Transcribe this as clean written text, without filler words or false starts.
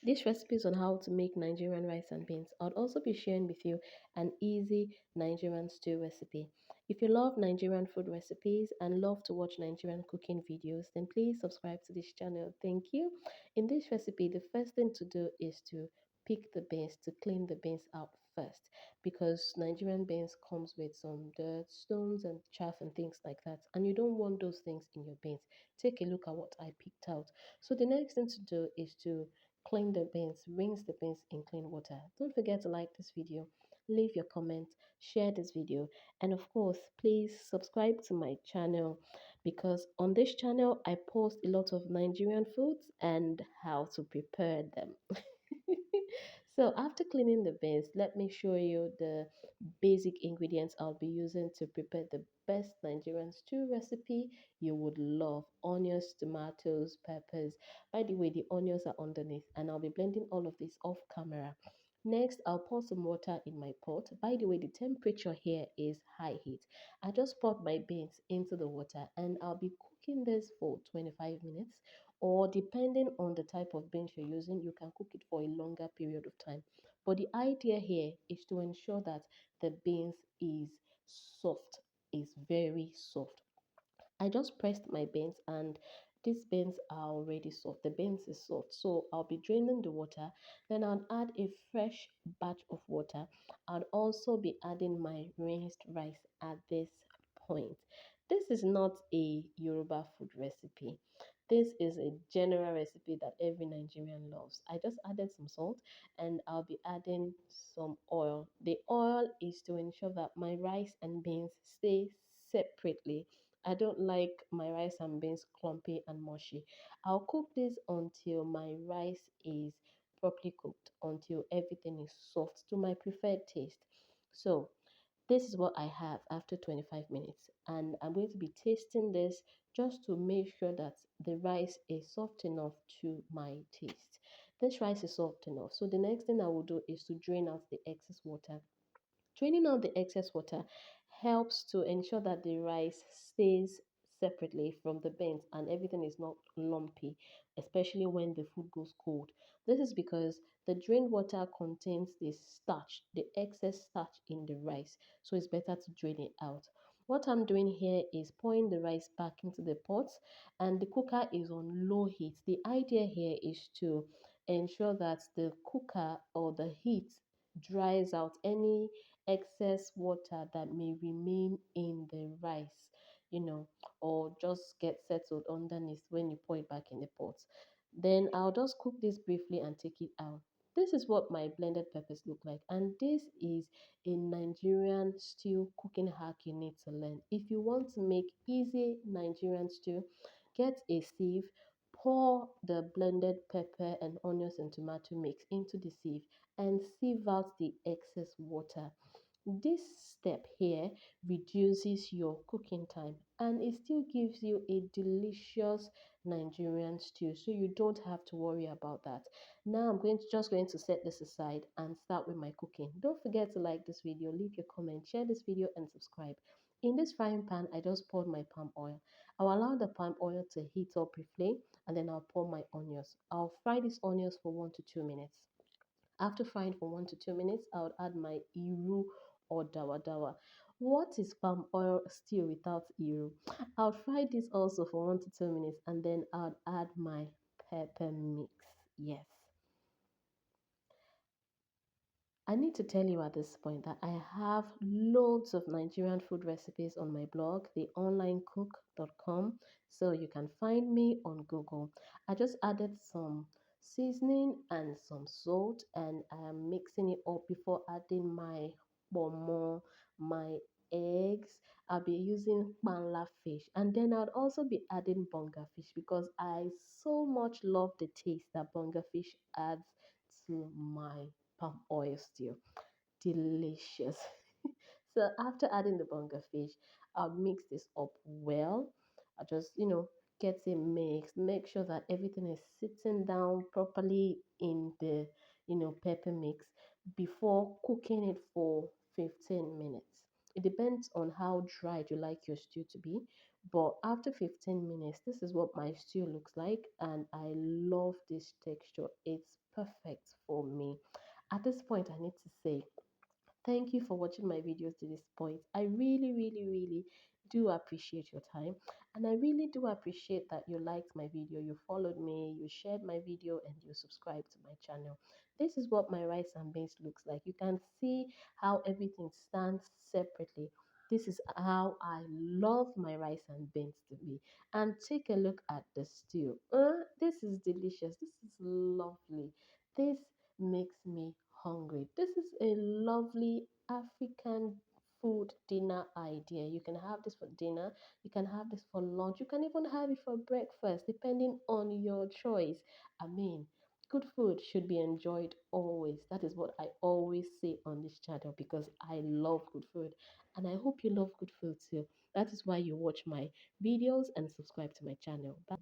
This recipe is on how to make Nigerian rice and beans. I'll also be sharing with you an easy Nigerian stew recipe. If you love Nigerian food recipes and love to watch Nigerian cooking videos, then please subscribe to this channel. Thank you. In this recipe, the first thing to do is to pick the beans, to clean the beans out first, because Nigerian beans comes with some dirt, stones and chaff and things like that, and you don't want those things in your beans. Take a look at what I picked out. So the next thing to do is to clean the beans, rinse the beans in clean water. Don't forget to like this video, leave your comment, share this video, and of course, please subscribe to my channel, because on this channel I post a lot of Nigerian foods and how to prepare them. So after cleaning the beans, let me show you the basic ingredients I'll be using to prepare the best Nigerian stew recipe you would love. Onions, tomatoes, peppers. By the way, the onions are underneath, and I'll be blending all of this off camera. Next, I'll pour some water in my pot. By the way, the temperature here is high heat. I just poured my beans into the water, and I'll be cooking this for 25 minutes, or depending on the type of beans you're using, you can cook it for a longer period of time. But the idea here is to ensure that the beans is soft, is very soft. I just pressed my beans, and these beans are already soft. The beans is soft. So I'll be draining the water. Then I'll add a fresh batch of water. I'll also be adding my rinsed rice at this point. This is not a Yoruba food recipe. This is a general recipe that every Nigerian loves. I just added some salt, and I'll be adding some oil. The oil is to ensure that my rice and beans stay separately. I don't like my rice and beans clumpy and mushy. I'll cook this until my rice is properly cooked, until everything is soft to my preferred taste. So, this is what I have after 25 minutes, and I'm going to be tasting this just to make sure that the rice is soft enough to my taste. This rice is soft enough. So, the next thing I will do is to drain out the excess water. Draining out the excess water helps to ensure that the rice stays separately from the beans and everything is not lumpy, especially when the food goes cold. This is because the drained water contains the starch, the excess starch in the rice, so it's better to drain it out. What I'm doing here is pouring the rice back into the pot, and the cooker is on low heat. The idea here is to ensure that the cooker or the heat dries out any excess water that may remain in the rice, or just get settled underneath when you pour it back in the pot. Then I'll just cook this briefly and take it out. This is what my blended peppers look like, and this is a Nigerian stew cooking hack you need to learn. If you want to make easy Nigerian stew, get a sieve, pour the blended pepper and onions and tomato mix into the sieve, and sieve out the excess water. This step here reduces your cooking time, and it still gives you a delicious Nigerian stew, so you don't have to worry about that. Now I'm going to set this aside and start with my cooking. Don't forget to like this video, leave your comment, share this video and subscribe. In this frying pan, I just poured my palm oil. I'll allow the palm oil to heat up briefly, and then I'll pour my onions. I'll fry these onions for 1 to 2 minutes. After frying for 1 to 2 minutes, I would add my iru or dawa dawa. What is palm oil stew without iru? I'll fry this also for 1 to 2 minutes, and then I'll add my pepper mix. Yes. I need to tell you at this point that I have loads of Nigerian food recipes on my blog, theonlinecook.com, so you can find me on Google. I just added some seasoning and some salt, and I am mixing it up before adding my bomo, my eggs. I'll be using panla fish, and then I'll also be adding bonga fish because I so much love the taste that bonga fish adds to my palm oil stew. Delicious. So after adding the bonga fish, I'll mix this up well. I just, get it mixed. Make sure that everything is sitting down properly in the, pepper mix before cooking it for 15 minutes. It depends on how dried you like your stew to be. But after 15 minutes, this is what my stew looks like, and I love this texture. It's perfect for me. At this point, I need to say thank you for watching my videos to this point. I really, really, really do appreciate your time. And I really do appreciate that you liked my video, you followed me, you shared my video, and you subscribed to my channel. This is what my rice and beans looks like. You can see how everything stands separately. This is how I love my rice and beans to be. And take a look at the stew. This is delicious. This is lovely. This makes me hungry. This is a lovely African food dinner idea. You can have this for dinner, you can have this for lunch, you can even have it for breakfast, depending on your choice. I mean, good food should be enjoyed always. That is what I always say on this channel because I love good food and I hope you love good food too. That is why you watch my videos and subscribe to my channel. Bye.